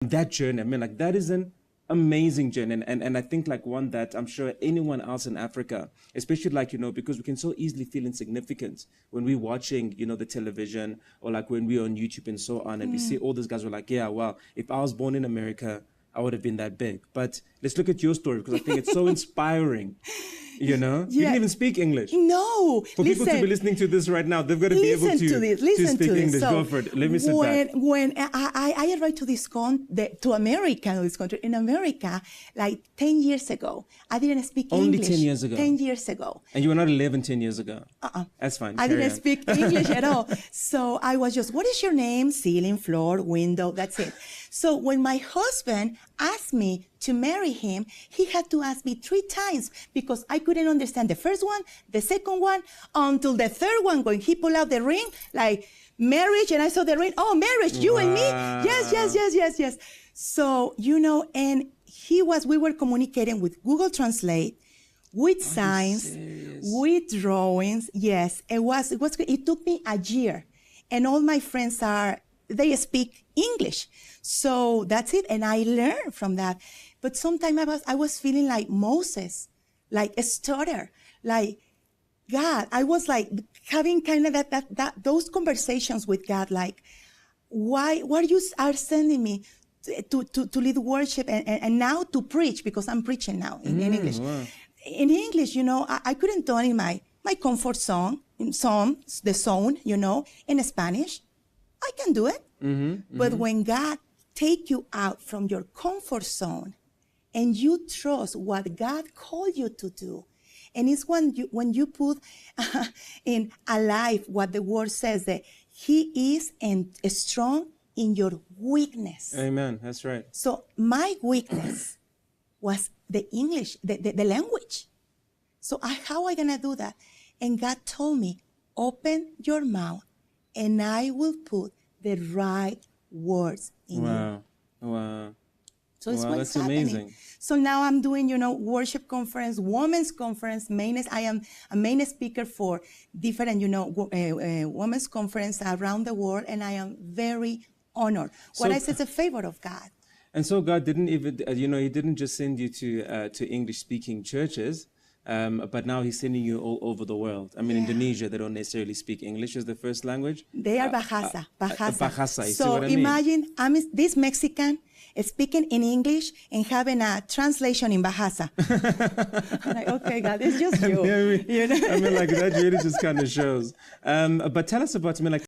that journey. I mean, like, that is an amazing journey. And I think, like, one that I'm sure anyone else in Africa, especially, like, because we can so easily feel insignificant when we're watching, the television, or like when we're on YouTube and so on, and we see all these guys were like, yeah, well, if I was born in America, I would have been that big. But let's look at your story, because I think it's so inspiring. You didn't even speak English. No. For people to be listening to this right now, they've got to be able to speak English. So go for it. Let me sit back. When I arrived to to America, this country, in America, like 10 years ago, I didn't speak Only English. 10 years ago? 10 years ago. And you were not 11, 10 years ago? That's fine. I didn't speak English at all. So I was just, what is your name? Ceiling, floor, window, that's it. So when my husband asked me to marry him, he had to ask me 3 times because I couldn't understand the first one, the second one, until the third one, when he pulled out the ring, like, marriage, and I saw the ring, oh, marriage, you and me? Yes. So, and we were communicating with Google Translate, with signs, with drawings. Yes, it took me a year. And all my friends they speak English. So that's it. And I learned from that. But sometimes I was feeling like Moses, like a stutter, like God. I was like having kind of those conversations with God, like, why you are sending me to lead worship and now to preach, because I'm preaching now in English. Wow. In English, I couldn't do it in my comfort zone, in the zone, in Spanish. I can do it. But when God take you out from your comfort zone and you trust what God called you to do, and it's when you put in alive what the word says, that He is strong in your weakness. Amen. That's right. So my weakness was the English, the language. So how am I going to do that? And God told me, open your mouth and I will put the right words in you. Wow. So it's that's happening. Amazing. So now I'm doing, worship conference, women's conference, I am a main speaker for different, women's conference around the world, and I am very honored. What I say is a favor of God. And so God didn't even, He didn't just send you to English-speaking churches, but now He's sending you all over the world. I mean, Indonesia, they don't necessarily speak English as the first language. They are Bahasa. Bahasa, you so see what I mean? Imagine I'm this Mexican speaking in English and having a translation in Bahasa. I'm like, okay, God, it's just you. I mean, like, that really just kind of shows. But tell us about,